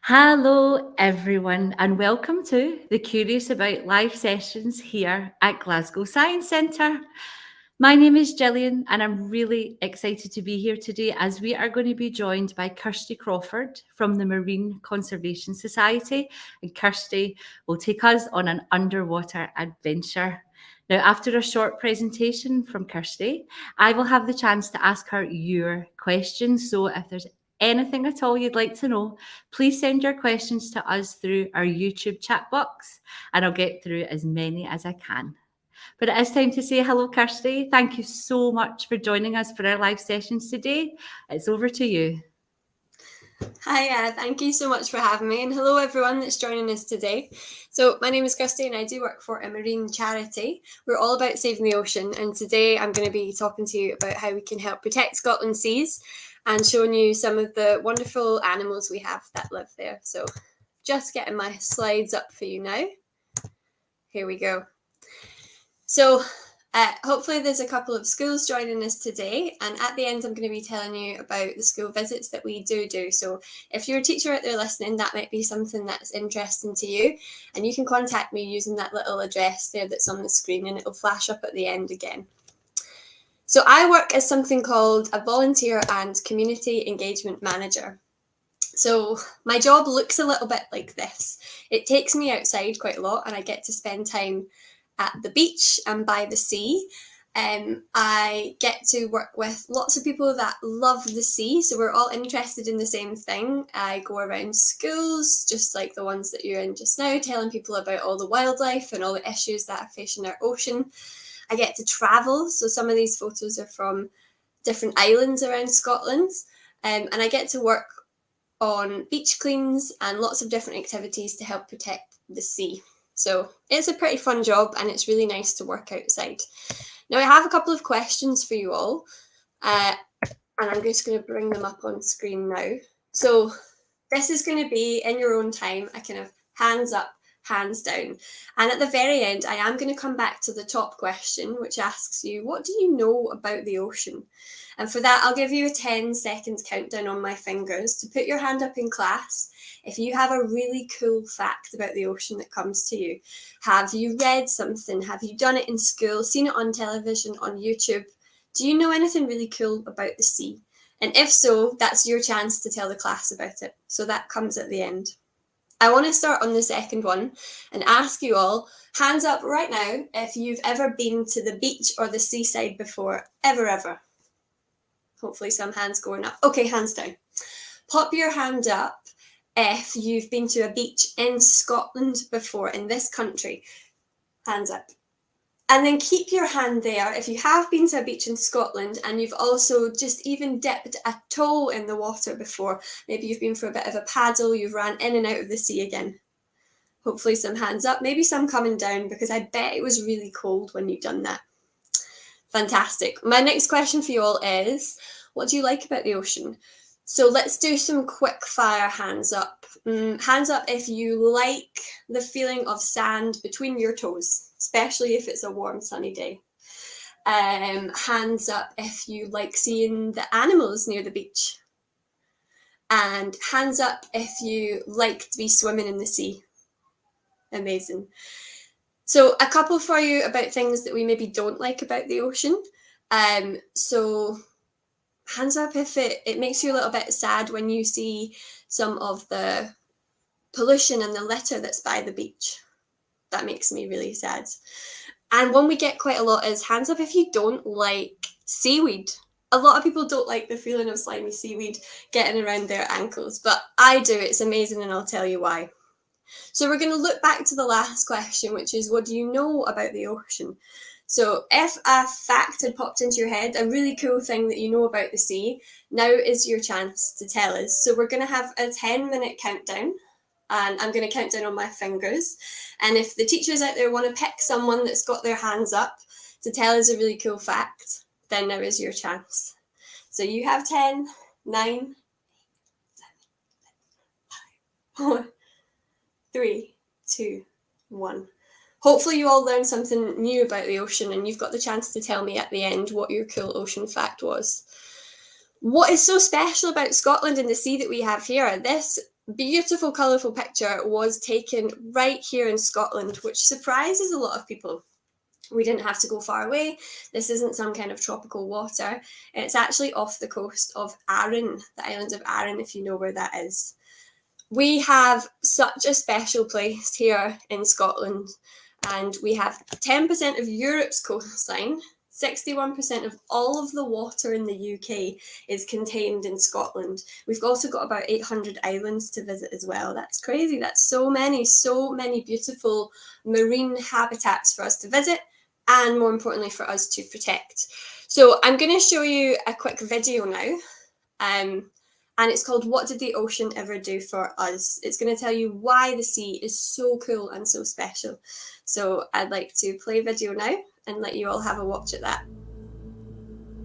Hello, everyone, and welcome to the Curious About Live sessions here at Glasgow Science Centre. My name is Gillian, and I'm really excited to be here today as we are going to be joined by Kirsty Crawford from the Marine Conservation Society. And Kirsty will take us on an underwater adventure. Now, after a short presentation from Kirsty, I will have the chance to ask her your questions. So if there's anything at all you'd like to know, please send your questions to us through our YouTube chat box, and I'll get through as many as I can. But it is time to say hello, Kirsty. Thank you so much for joining us for our live sessions today. It's over to you. Hi, thank you so much for having me, and hello everyone that's joining us today. So my name is Kirsty and I do work for a marine charity. We're all about saving the ocean, and today I'm going to be talking to you about how we can help protect Scotland's seas and showing you some of the wonderful animals we have that live there. So just getting my slides up for you now. Here we go. So hopefully there's a couple of schools joining us today, and at the end I'm going to be telling you about the school visits that we do. So if you're a teacher out there listening, that might be something that's interesting to you, and you can contact me using that little address there that's on the screen, and it'll flash up at the end again. So I work as something called a volunteer and community engagement manager. So my job looks a little bit like this. It takes me outside quite a lot, and I get to spend time at the beach and by the sea. I get to work with lots of people that love the sea, so we're all interested in the same thing. I go around schools, just like the ones that you're in just now, telling people about all the wildlife and all the issues that are facing our ocean. I get to travel, so some of these photos are from different islands around Scotland, and I get to work on beach cleans and lots of different activities to help protect the sea. So it's a pretty fun job, and it's really nice to work outside. Now I have a couple of questions for you all, and I'm just going to bring them up on screen now. So this is going to be, in your own time, a kind of hands up, hands down. And at the very end, I am going to come back to the top question, which asks you, what do you know about the ocean? And for that, I'll give you a 10-second countdown on my fingers to put your hand up in class if you have a really cool fact about the ocean that comes to you. Have you read something? Have you done it in school? Seen it on television, on YouTube? Do you know anything really cool about the sea? And if so, that's your chance to tell the class about it. So that comes at the end. I want to start on the second one and ask you all, hands up right now, if you've ever been to the beach or the seaside before, ever. Hopefully some hands going up. Okay, hands down. Pop your hand up if you've been to a beach in Scotland before, in this country. Hands up. And then keep your hand there if you have been to a beach in Scotland and you've also just even dipped a toe in the water before. Maybe you've been for a bit of a paddle, you've ran in and out of the sea again. Hopefully some hands up, maybe some coming down, because I bet it was really cold when you've done that. Fantastic. My next question for you all is, what do you like about the ocean? So let's do some quick fire hands up. Hands up if you like the feeling of sand between your toes, especially if it's a warm sunny day. Hands up if you like seeing the animals near the beach. And hands up if you like to be swimming in the sea. Amazing. So a couple for you about things that we maybe don't like about the ocean. So hands up if it makes you a little bit sad when you see some of the pollution and the litter that's by the beach. That makes me really sad. And one we get quite a lot is hands up if you don't like seaweed. A lot of people don't like the feeling of slimy seaweed getting around their ankles, but I do. It's amazing, and I'll tell you why. So we're going to look back to the last question, which is, what do you know about the ocean? So if a fact had popped into your head, a really cool thing that you know about the sea, now is your chance to tell us. So we're going to have a 10-minute countdown, and I'm going to count down on my fingers. And if the teachers out there want to pick someone that's got their hands up to tell us a really cool fact, then now is your chance. So you have 10, 9, 8, 7, 5, 4, 3, 2, 1. Hopefully you all learned something new about the ocean, and you've got the chance to tell me at the end what your cool ocean fact was. What is so special about Scotland and the sea that we have here? This beautiful, colourful picture was taken right here in Scotland, which surprises a lot of people. We didn't have to go far away. This isn't some kind of tropical water. It's actually off the coast of Arran, the island of Arran, if you know where that is. We have such a special place here in Scotland, and we have 10% of Europe's coastline. 61% of all of the water in the UK is contained in Scotland. We've also got about 800 islands to visit as well. That's crazy. That's so many beautiful marine habitats for us to visit, and more importantly for us to protect. So I'm going to show you a quick video now. And it's called What Did the Ocean Ever Do for Us? It's going to tell you why the sea is so cool and so special. So I'd like to play video now and let you all have a watch at that.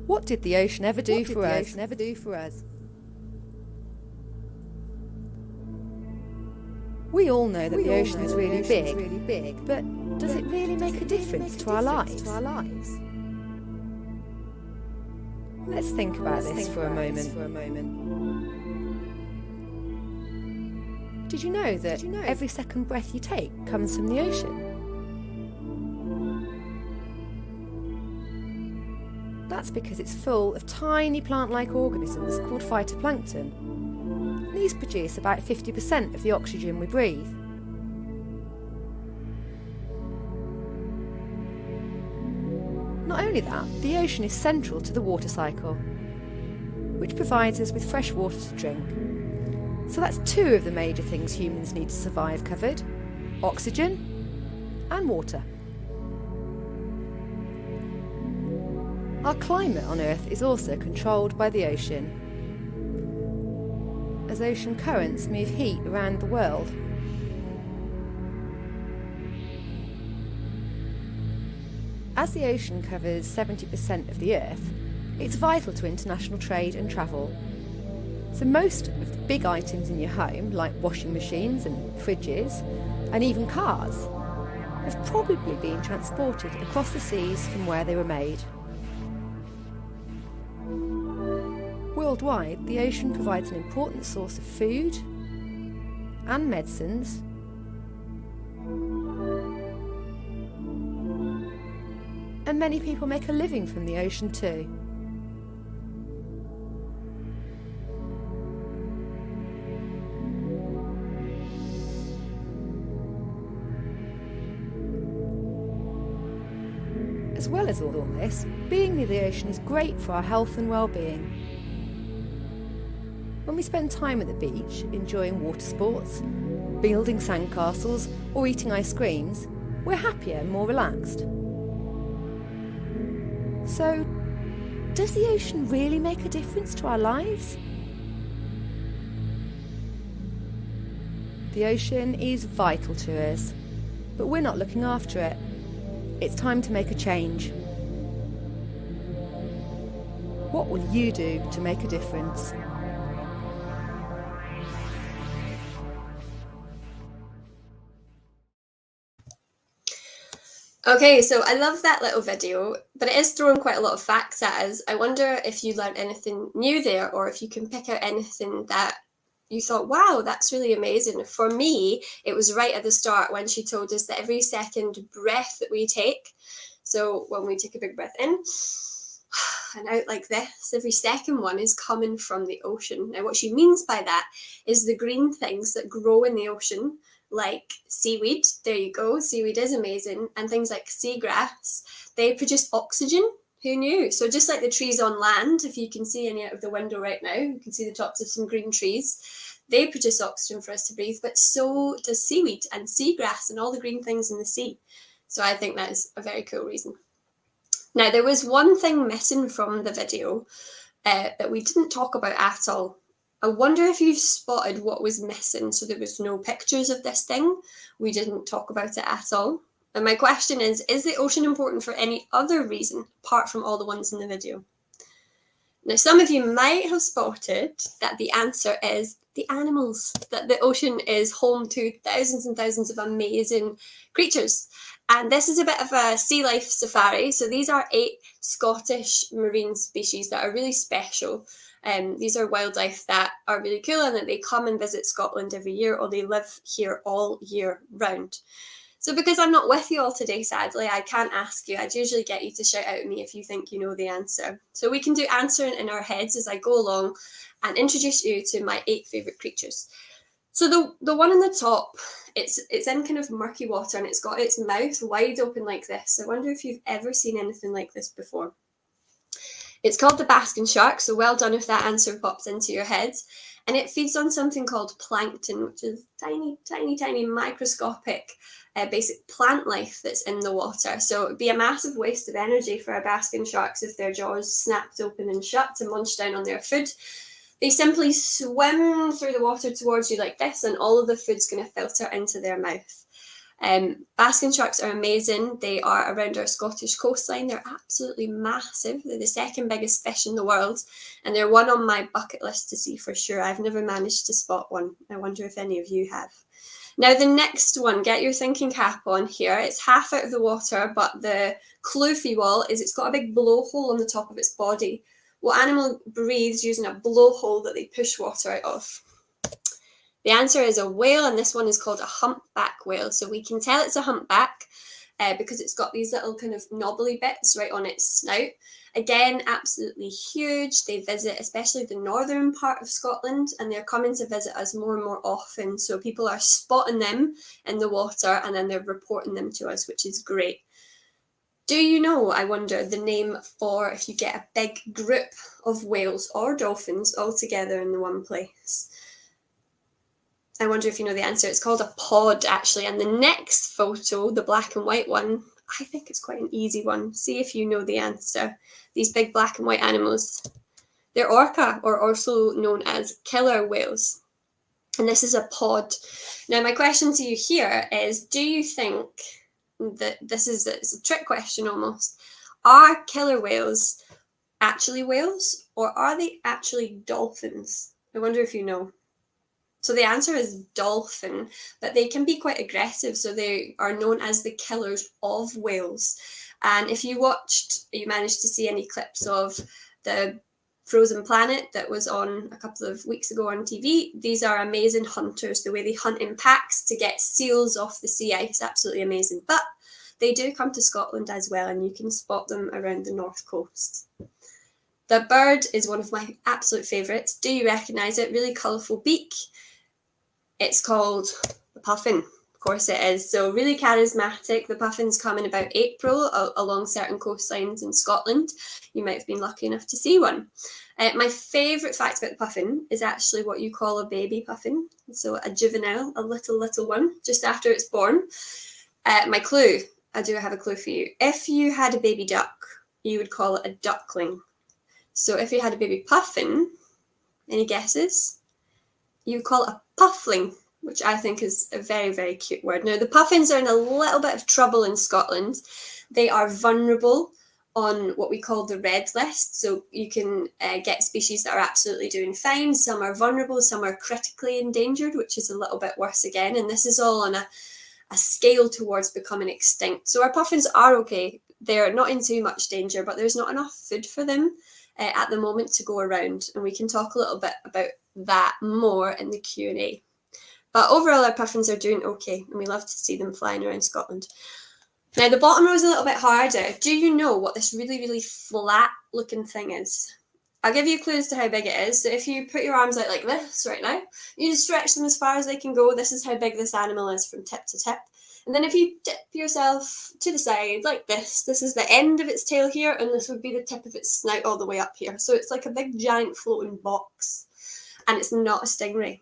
What did the ocean ever do for us? We all know that the ocean is really big, but does it really make a difference to our lives? Let's think about this for a moment. Did you know that every second breath you take comes from the ocean? That's because it's full of tiny plant-like organisms called phytoplankton. These produce about 50% of the oxygen we breathe. Not only that, the ocean is central to the water cycle, which provides us with fresh water to drink. So that's two of the major things humans need to survive covered: oxygen and water. Our climate on Earth is also controlled by the ocean, as ocean currents move heat around the world. As the ocean covers 70% of the Earth, it's vital to international trade and travel. So most of the big items in your home, like washing machines and fridges, and even cars, have probably been transported across the seas from where they were made. Worldwide, the ocean provides an important source of food and medicines, and many people make a living from the ocean too. As well as all this, being near the ocean is great for our health and well-being. When we spend time at the beach, enjoying water sports, building sandcastles, or eating ice creams, we're happier and more relaxed. So, does the ocean really make a difference to our lives? The ocean is vital to us, but we're not looking after it. It's time to make a change. What will you do to make a difference? Okay, so I love that little video, but it is throwing quite a lot of facts at us. I wonder if you learned anything new there, or if you can pick out anything that you thought, wow, that's really amazing. For me, it was right at the start when she told us that every second breath that we take, so when we take a big breath in and out like this, every second one is coming from the ocean. Now, what she means by that is the green things that grow in the ocean, like seaweed, there you go, seaweed is amazing, and things like seagrass, they produce oxygen. Who knew? So just like the trees on land, if you can see any out of the window right now, you can see the tops of some green trees, they produce oxygen for us to breathe, but so does seaweed and seagrass and all the green things in the sea. So I think that is a very cool reason. Now, there was one thing missing from the video that we didn't talk about at all. I wonder if you spotted what was missing. So there was no pictures of this thing. We didn't talk about it at all. And my question is the ocean important for any other reason apart from all the ones in the video? Now, some of you might have spotted that the answer is the animals, that the ocean is home to thousands and thousands of amazing creatures. And this is a bit of a sea life safari. So these are 8 Scottish marine species that are really special. These are wildlife that are really cool and that they come and visit Scotland every year, or they live here all year round. So because I'm not with you all today, sadly, I can't ask you. I'd usually get you to shout out at me if you think you know the answer. So we can do answering in our heads as I go along and introduce you to my 8 favourite creatures. So the one on the top, it's in kind of murky water and it's got its mouth wide open like this. I wonder if you've ever seen anything like this before. It's called the basking shark, so well done if that answer pops into your head. And it feeds on something called plankton, which is tiny, tiny, tiny microscopic basic plant life that's in the water. So it'd be a massive waste of energy for our basking sharks if their jaws snapped open and shut to munch down on their food. They simply swim through the water towards you like this, and all of the food's going to filter into their mouth. Basking sharks are amazing. They are around our Scottish coastline. They're absolutely massive. They're the second biggest fish in the world, and they're one on my bucket list to see for sure. I've never managed to spot one. I wonder if any of you have. Now the next one, get your thinking cap on here. It's half out of the water, but the clue for you all is it's got a big blowhole on the top of its body. What animal breathes using a blowhole that they push water out of? The answer is a whale, and this one is called a humpback whale. So we can tell it's a humpback because it's got these little kind of knobbly bits right on its snout. Again, absolutely huge. They visit especially the northern part of Scotland, and they're coming to visit us more and more often. So people are spotting them in the water and then they're reporting them to us, which is great. Do you know, I wonder, the name for if you get a big group of whales or dolphins all together in the one place? I wonder if you know the answer. It's called a pod, actually. And the next photo, the black and white one, I think it's quite an easy one. See if you know the answer. These big black and white animals. They're orca, or also known as killer whales. And this is a pod. Now, my question to you here is, do you think that it's a trick question almost? Are killer whales actually whales, or are they actually dolphins? I wonder if you know. So the answer is dolphin, but they can be quite aggressive. So they are known as the killers of whales. And if you managed to see any clips of the Frozen Planet that was on a couple of weeks ago on TV, these are amazing hunters. The way they hunt in packs to get seals off the sea ice, absolutely amazing. But they do come to Scotland as well, and you can spot them around the north coast. The bird is one of my absolute favourites. Do you recognise it? Really colourful beak. It's called the puffin. Of course it is. So really charismatic. The puffins come in about April along certain coastlines in Scotland. You might have been lucky enough to see one. My favourite fact about the puffin is actually what you call a baby puffin. So a juvenile, a little one, just after it's born. My clue, I do have a clue for you. If you had a baby duck, you would call it a duckling. So if you had a baby puffin, any guesses? You would call it a puffling, which I think is a very, very cute word. Now, the puffins are in a little bit of trouble in Scotland. They are vulnerable on what we call the red list. So you can get species that are absolutely doing fine. Some are vulnerable, some are critically endangered, which is a little bit worse again. And this is all on a scale towards becoming extinct. So our puffins are okay. They're not in too much danger, but there's not enough food for them at the moment to go around. And we can talk a little bit about that more in the Q&A. But overall, our puffins are doing okay, and we love to see them flying around Scotland. Now, the bottom row is a little bit harder. Do you know what this really, really flat looking thing is? I'll give you clues to how big it is. So if you put your arms out like this right now, you just stretch them as far as they can go. This is how big this animal is from tip to tip. And then if you dip yourself to the side like this is the end of its tail here, and this would be the tip of its snout all the way up here. So it's like a big giant floating box, and it's not a stingray.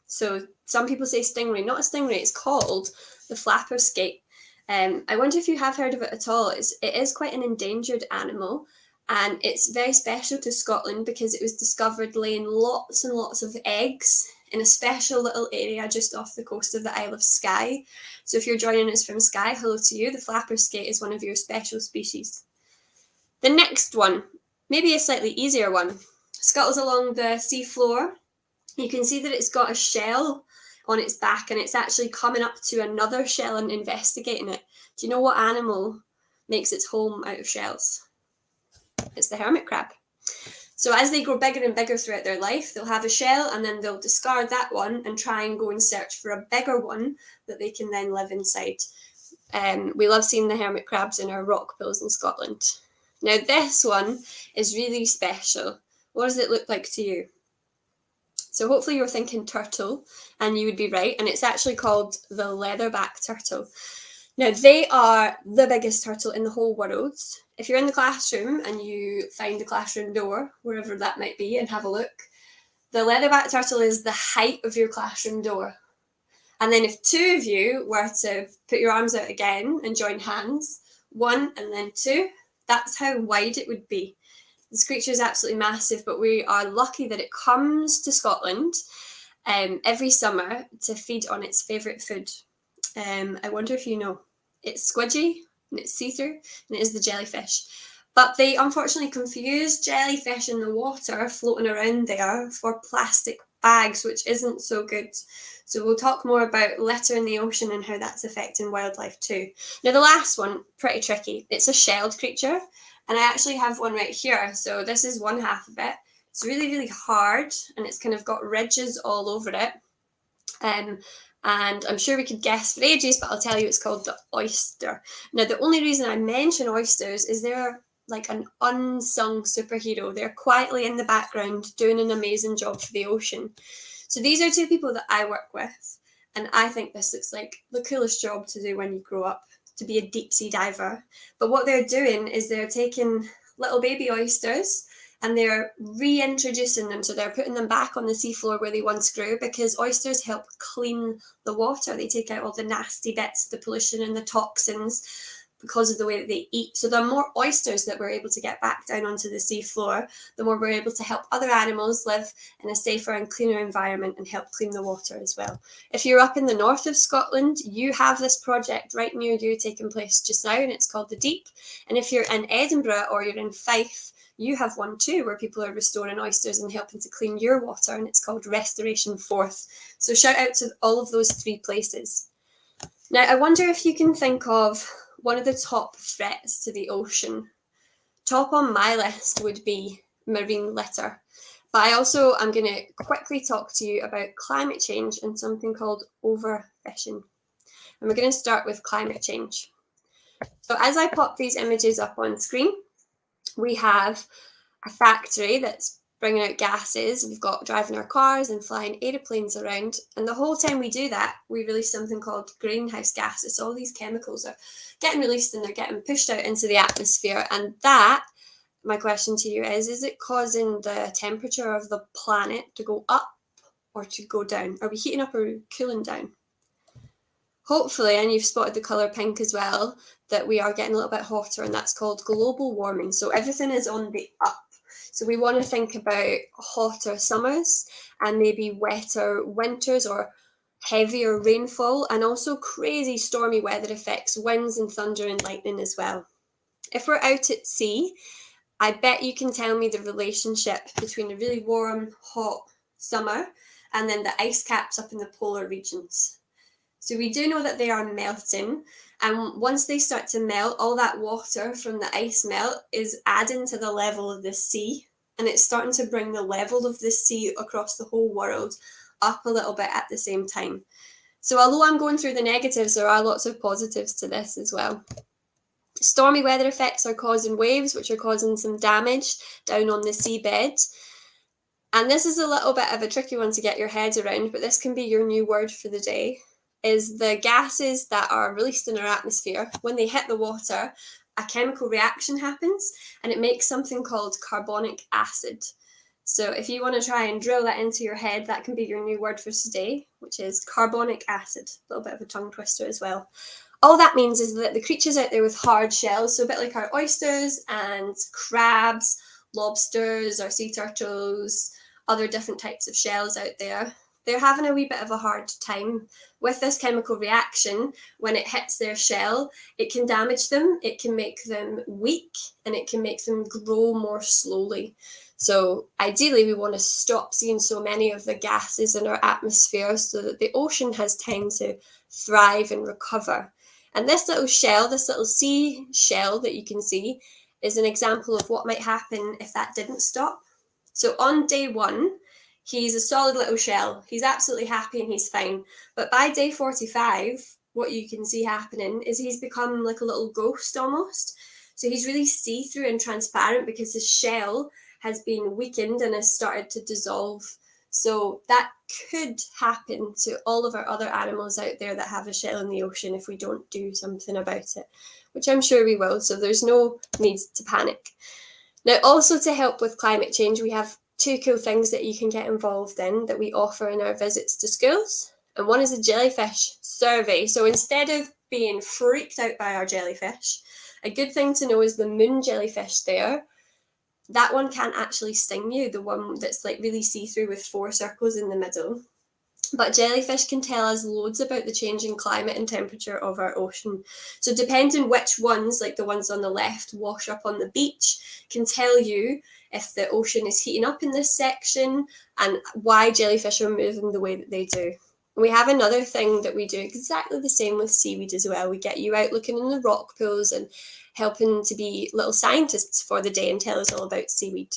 So some people say stingray, not a stingray. It's called the flapper skate. I wonder if you have heard of it at all. It is quite an endangered animal, and it's very special to Scotland because it was discovered laying lots and lots of eggs in a special little area just off the coast of the Isle of Skye. So if you're joining us from Skye, hello to you. The flapper skate is one of your special species. The next one, maybe a slightly easier one, scuttles along the sea floor. You can see that it's got a shell on its back, and it's actually coming up to another shell and investigating it. Do you know what animal makes its home out of shells? It's the hermit crab. So as they grow bigger and bigger throughout their life, they'll have a shell and then they'll discard that one and try and go and search for a bigger one that they can then live inside. We love seeing the hermit crabs in our rock pools in Scotland. Now this one is really special. What does it look like to you? So hopefully you're thinking turtle, and you would be right, and it's actually called the leatherback turtle. Now they are the biggest turtle in the whole world. If you're in the classroom and you find the classroom door, wherever that might be, and have a look, the leatherback turtle is the height of your classroom door. And then if two of you were to put your arms out again and join hands, one and then two, that's how wide it would be. This creature is absolutely massive, but we are lucky that it comes to Scotland every summer to feed on its favourite food. I wonder if you know. It's squidgy, and it's see-through, and it is the jellyfish. But they unfortunately confuse jellyfish in the water floating around there for plastic bags, which isn't so good. So we'll talk more about litter in the ocean and how that's affecting wildlife too. Now the last one, pretty tricky. It's a shelled creature, and I actually have one right here. So this is one half of it. It's really, really hard, and it's kind of got ridges all over it. And I'm sure we could guess for ages, but I'll tell you it's called the oyster. Now, the only reason I mention oysters is they're like an unsung superhero. They're quietly in the background doing an amazing job for the ocean. So these are two people that I work with, and I think this looks like the coolest job to do when you grow up, to be a deep sea diver. But what they're doing is they're taking little baby oysters and they're reintroducing them. So they're putting them back on the seafloor where they once grew, because oysters help clean the water. They take out all the nasty bits, the pollution and the toxins because of the way that they eat. So the more oysters that we're able to get back down onto the seafloor, the more we're able to help other animals live in a safer and cleaner environment and help clean the water as well. If you're up in the north of Scotland, you have this project right near you taking place just now, and it's called The Deep. And if you're in Edinburgh or you're in Fife, you have one too, where people are restoring oysters and helping to clean your water, and it's called Restoration Forth. So shout out to all of those three places. Now, I wonder if you can think of one of the top threats to the ocean. Top on my list would be marine litter. But I also am going to quickly talk to you about climate change and something called overfishing. And we're going to start with climate change. So as I pop these images up on screen, we have a factory that's bringing out gases. We've got driving our cars and flying aeroplanes around. And the whole time we do that, we release something called greenhouse gases. So all these chemicals are getting released and they're getting pushed out into the atmosphere. And that, my question to you is it causing the temperature of the planet to go up or to go down? Are we heating up or cooling down? Hopefully, and you've spotted the colour pink as well, that we are getting a little bit hotter, and that's called global warming. So everything is on the up. So we want to think about hotter summers and maybe wetter winters or heavier rainfall, and also crazy stormy weather effects, winds and thunder and lightning as well. If we're out at sea, I bet you can tell me the relationship between a really warm, hot summer and then the ice caps up in the polar regions. So we do know that they are melting, and once they start to melt, all that water from the ice melt is adding to the level of the sea, and it's starting to bring the level of the sea across the whole world up a little bit at the same time. So although I'm going through the negatives, there are lots of positives to this as well. Stormy weather effects are causing waves, which are causing some damage down on the seabed. And this is a little bit of a tricky one to get your head around, but this can be your new word for the day. Is the gases that are released in our atmosphere, when they hit the water, a chemical reaction happens and it makes something called carbonic acid. So if you want to try and drill that into your head, that can be your new word for today, which is carbonic acid. A little bit of a tongue twister as well. All that means is that the creatures out there with hard shells, so a bit like our oysters and crabs, lobsters or sea turtles, other different types of shells out there, they're having a wee bit of a hard time with this chemical reaction. When it hits their shell, it can damage them, it can make them weak, and it can make them grow more slowly. So ideally, we want to stop seeing so many of the gases in our atmosphere so that the ocean has time to thrive and recover. And this little shell, this little sea shell that you can see, is an example of what might happen if that didn't stop. So on day 1, he's a solid little shell. He's absolutely happy and he's fine. But by day 45, what you can see happening is he's become like a little ghost almost. So he's really see-through and transparent because his shell has been weakened and has started to dissolve. So that could happen to all of our other animals out there that have a shell in the ocean if we don't do something about it, which I'm sure we will. So there's no need to panic. Now, also to help with climate change, we have 2 cool things that you can get involved in that we offer in our visits to schools. And one is a jellyfish survey. So instead of being freaked out by our jellyfish, a good thing to know is the moon jellyfish there. That one can't actually sting you, the one that's like really see-through with 4 circles in the middle. But jellyfish can tell us loads about the changing climate and temperature of our ocean. So depending which ones, like the ones on the left, wash up on the beach, can tell you if the ocean is heating up in this section and why jellyfish are moving the way that they do. We have another thing that we do exactly the same with seaweed as well. We get you out looking in the rock pools and helping to be little scientists for the day and tell us all about seaweed.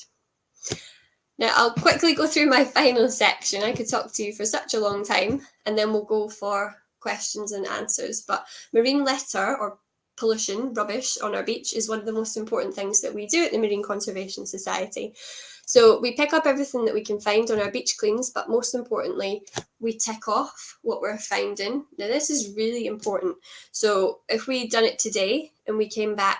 Now, I'll quickly go through my final section. I could talk to you for such a long time, and then we'll go for questions and answers. But marine litter or pollution, rubbish on our beach is one of the most important things that we do at the Marine Conservation Society. So we pick up everything that we can find on our beach cleans, but most importantly, we tick off what we're finding. Now, this is really important. So if we'd done it today and we came back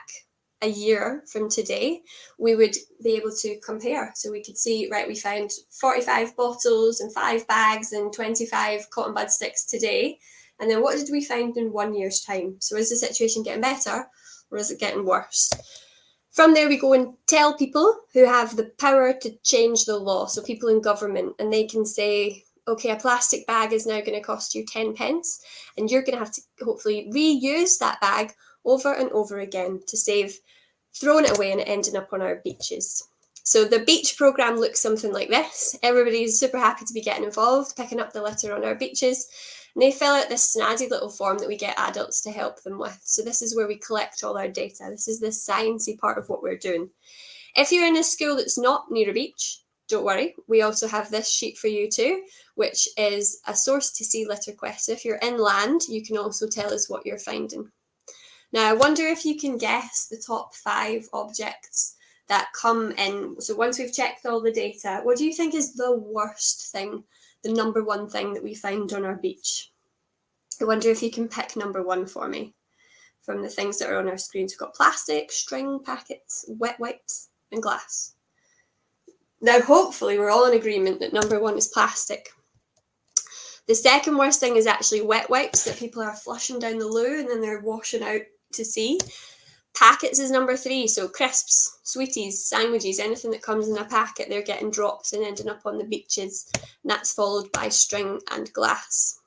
a year from today, we would be able to compare. So we could see, right, we found 45 bottles and 5 bags and 25 cotton bud sticks today. And then what did we find in 1 year's time? So is the situation getting better or is it getting worse? From there, we go and tell people who have the power to change the law. So people in government, and they can say, okay, a plastic bag is now going to cost you 10 pence, and you're going to have to hopefully reuse that bag over and over again to save throwing it away and it ending up on our beaches. So the beach programme looks something like this. Everybody's super happy to be getting involved, picking up the litter on our beaches. And they fill out this snazzy little form that we get adults to help them with. So this is where we collect all our data. This is the sciencey part of what we're doing. If you're in a school that's not near a beach, don't worry. We also have this sheet for you too, which is a source to see litter quest. So if you're inland, you can also tell us what you're finding. Now, I wonder if you can guess the top 5 objects that come in. So once we've checked all the data, what do you think is the worst thing, the number 1 thing that we find on our beach? I wonder if you can pick number 1 for me from the things that are on our screens. We've got plastic, string packets, wet wipes, and glass. Now, hopefully, we're all in agreement that number 1 is plastic. The second worst thing is actually wet wipes that people are flushing down the loo and then they're washing out to sea. Packets is number 3, so crisps, sweeties, sandwiches, anything that comes in a packet, they're getting dropped and ending up on the beaches. And that's followed by string and glass.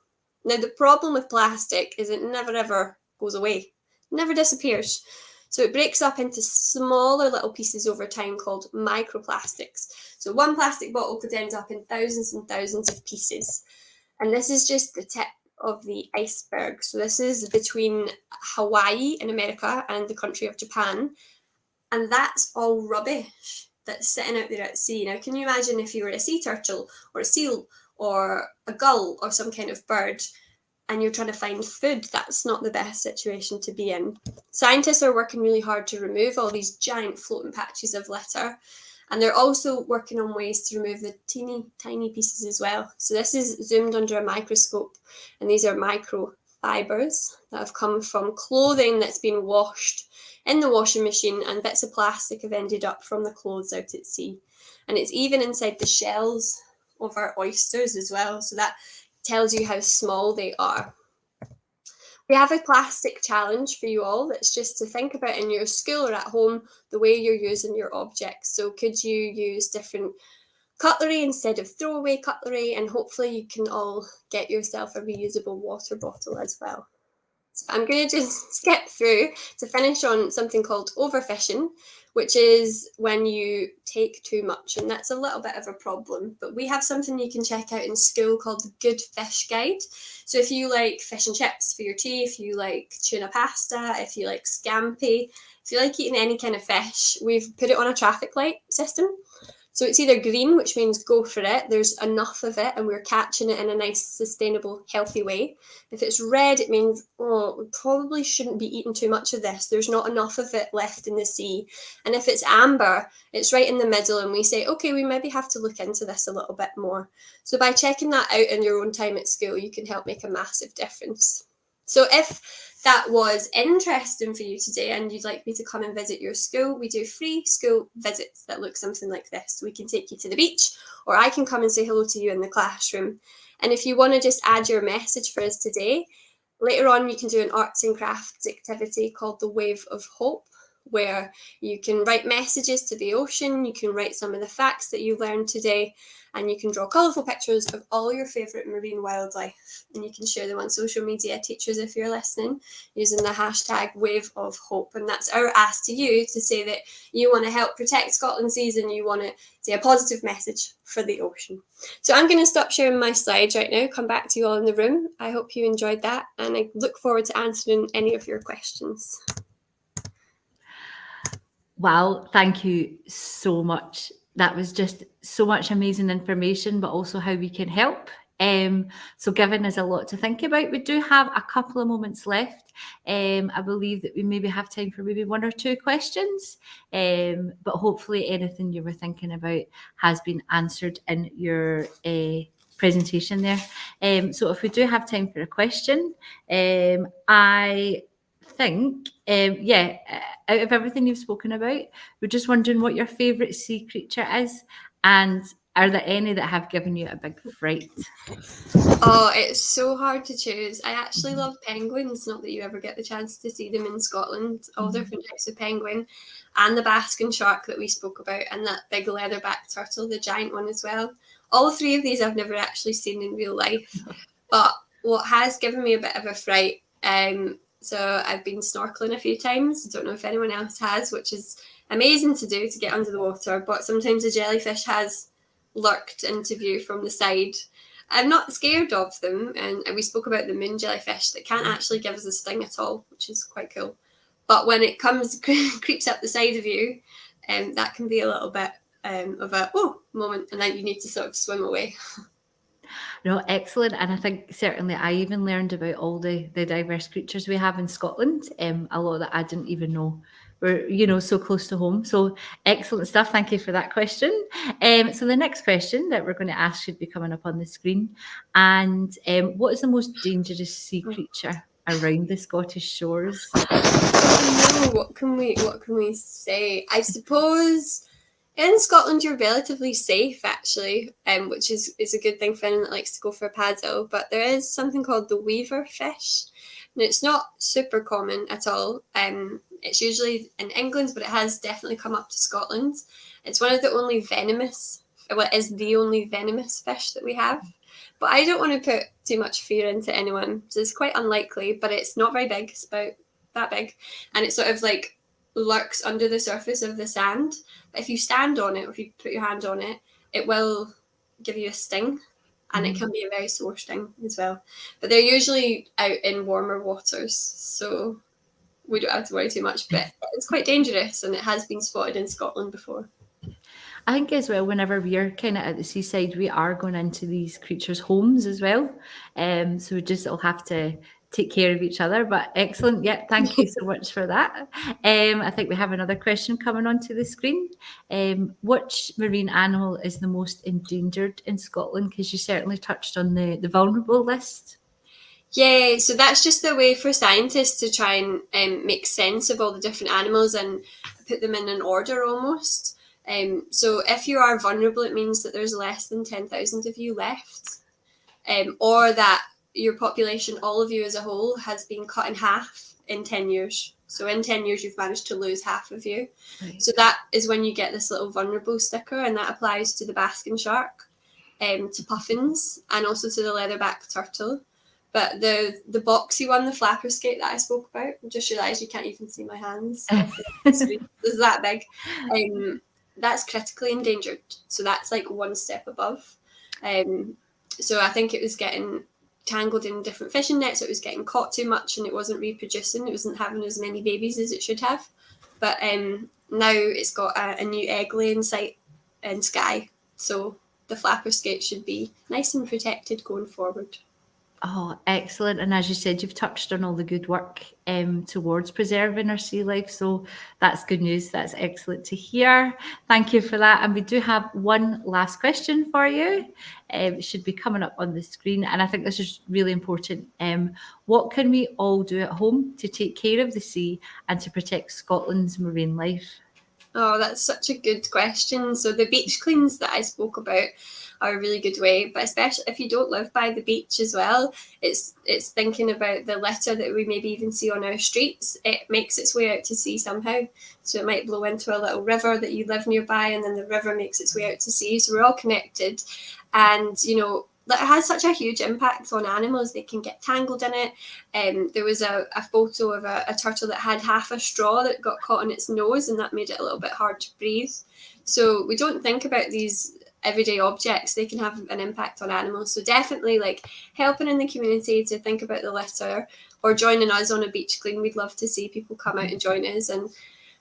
Now, the problem with plastic is it never ever goes away, never disappears. So it breaks up into smaller little pieces over time called microplastics. So one plastic bottle could end up in thousands and thousands of pieces. And this is just the tip of the iceberg. So this is between Hawaii in America and the country of Japan. And that's all rubbish that's sitting out there at sea. Now, can you imagine if you were a sea turtle or a seal or a gull or some kind of bird and you're trying to find food? That's not the best situation to be in. Scientists are working really hard to remove all these giant floating patches of litter. And they're also working on ways to remove the teeny tiny pieces as well. So this is zoomed under a microscope, and these are microfibers that have come from clothing that's been washed in the washing machine, and bits of plastic have ended up from the clothes out at sea. And it's even inside the shells of our oysters as well. So that tells you how small they are. We have a plastic challenge for you all that's just to think about in your school or at home the way you're using your objects. So could you use different cutlery instead of throwaway cutlery? And hopefully you can all get yourself a reusable water bottle as well. I'm going to just skip through to finish on something called overfishing, which is when you take too much, and that's a little bit of a problem. But we have something you can check out in school called the Good Fish Guide. So if you like fish and chips for your tea, if you like tuna pasta, if you like scampi, if you like eating any kind of fish, we've put it on a traffic light system. So it's either green, which means go for it. There's enough of it and we're catching it in a nice, sustainable, healthy way. If it's red, it means, oh, we probably shouldn't be eating too much of this. There's not enough of it left in the sea. And if it's amber, it's right in the middle and we say, okay, we maybe have to look into this a little bit more. So by checking that out in your own time at school, you can help make a massive difference. So if that was interesting for you today and you'd like me to come and visit your school, we do free school visits that look something like this. We can take you to the beach, or I can come and say hello to you in the classroom. And if you want to just add your message for us today, later on you can do an arts and crafts activity called the Wave of Hope, where you can write messages to the ocean, you can write some of the facts that you learned today, and you can draw colourful pictures of all your favourite marine wildlife. And you can share them on social media, teachers, if you're listening, using the hashtag Wave of Hope. And that's our ask to you, to say that you want to help protect Scotland seas and you want to say a positive message for the ocean. So I'm going to stop sharing my slides right now, come back to you all in the room. I hope you enjoyed that, and I look forward to answering any of your questions. Wow, thank you so much. That was just so much amazing information, but also how we can help. So giving us a lot to think about. We do have a couple of moments left. I believe that we maybe have time for maybe one or two questions, but hopefully anything you were thinking about has been answered in your presentation there. So if we do have time for a question, I think, out of everything you've spoken about, we're just wondering what your favourite sea creature is, and are there any that have given you a big fright? Oh, it's so hard to choose. I actually love penguins, not that you ever get the chance to see them in Scotland, all different types of penguin, and the basking shark that we spoke about, and that big leatherback turtle, the giant one as well. All three of these I've never actually seen in real life, but what has given me a bit of a fright, so I've been snorkeling a few times. I don't know if anyone else has, which is amazing to do, to get under the water, but sometimes a jellyfish has lurked into view from the side. I'm not scared of them, and we spoke about the moon jellyfish that can't actually give us a sting at all, which is quite cool. But when it creeps up the side of you, that can be a little bit of a moment, and then you need to sort of swim away. No, excellent. And I think certainly I even learned about all the diverse creatures we have in Scotland, a lot that I didn't even know were, so close to home. So excellent stuff. Thank you for that question. So the next question that we're going to ask should be coming up on the screen. And what is the most dangerous sea creature around the Scottish shores? Oh no, what can we say? I suppose in Scotland you're relatively safe actually, which is a good thing for anyone that likes to go for a paddle. But there is something called the weaver fish. And it's not super common at all. It's usually in England, but it has definitely come up to Scotland. It's one of the only venomous, what is the only venomous fish that we have. But I don't want to put too much fear into anyone. So it's quite unlikely, but it's not very big. It's about that big. And it sort of like lurks under the surface of the sand. But if you stand on it, or if you put your hand on it, it will give you a sting. And it can be a very sore sting as well. But they're usually out in warmer waters, so we don't have to worry too much. But it's quite dangerous, and it has been spotted in Scotland before. I think as well, whenever we're kind of at the seaside, we are going into these creatures' homes as well. So we just all have to take care of each other. But excellent. Yeah, thank you so much for that. I think we have another question coming onto the screen. Which marine animal is the most endangered in Scotland? Because you certainly touched on the vulnerable list. Yeah, so that's just a way for scientists to try and make sense of all the different animals and put them in an order almost. So if you are vulnerable, it means that there's less than 10,000 of you left, or that your population, all of you as a whole, has been cut in half in 10 years. So in 10 years, you've managed to lose half of you. Right. So that is when you get this little vulnerable sticker, and that applies to the basking shark, to puffins, and also to the leatherback turtle. But the boxy one, the flapper skate that I spoke about, I just realised you can't even see my hands. It's that big. That's critically endangered. So that's like one step above. So I think it was getting tangled in different fishing nets. It was getting caught too much and it wasn't reproducing. It wasn't having as many babies as it should have. But now it's got a new egg laying site in Skye. So the flapper skate should be nice and protected going forward. Oh, excellent. And as you said, you've touched on all the good work towards preserving our sea life. So that's good news. That's excellent to hear. Thank you for that. And we do have one last question for you. It should be coming up on the screen. And I think this is really important. What can we all do at home to take care of the sea and to protect Scotland's marine life? Oh, that's such a good question. So the beach cleans that I spoke about are a really good way, but especially if you don't live by the beach as well, it's thinking about the litter that we maybe even see on our streets. It makes its way out to sea somehow. So it might blow into a little river that you live nearby, and then the river makes its way out to sea. So we're all connected. And, you know, it has such a huge impact on animals. They can get tangled in it. There was a photo of a turtle that had half a straw that got caught on its nose, and that made it a little bit hard to breathe. So we don't think about these everyday objects. They can have an impact on animals. So definitely, like, helping in the community to think about the litter, or joining us on a beach clean. We'd love to see people come out and join us. And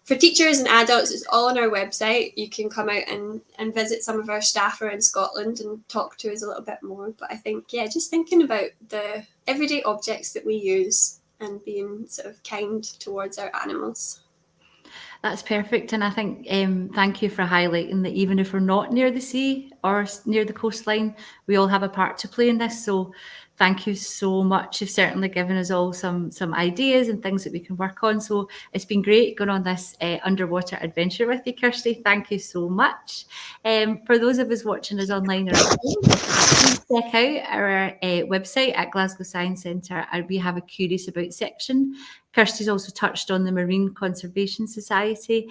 for teachers and adults, it's all on our website. You can come out and visit some of our staff who are in Scotland and talk to us a little bit more. But I think, yeah, just thinking about the everyday objects that we use and being sort of kind towards our animals. That's perfect. And I think thank you for highlighting that even if we're not near the sea or near the coastline, we all have a part to play in this. So thank you so much. You've certainly given us all some ideas and things that we can work on. So it's been great going on this underwater adventure with you, Kirsty. Thank you so much. For those of us watching us online or at home, please check out our website at Glasgow Science Centre. We have a Curious About section. Kirsty's also touched on the Marine Conservation Society.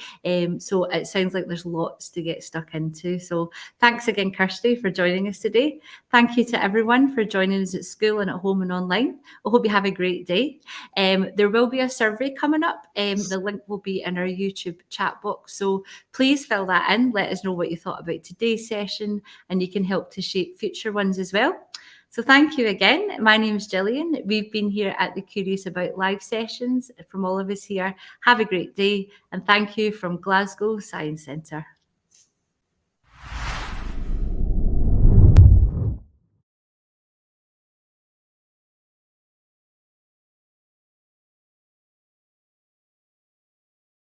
So it sounds like there's lots to get stuck into. So thanks again, Kirsty, for joining us today. Thank you to everyone for joining us at school and at home and online. I hope you have a great day. There will be a survey coming up. The link will be in our YouTube chat box. So please fill that in. Let us know what you thought about today's session, and you can help to shape future ones as well. So thank you again. My name is Gillian. We've been here at the Curious About live sessions. From all of us here, have a great day, and thank you from Glasgow Science Centre.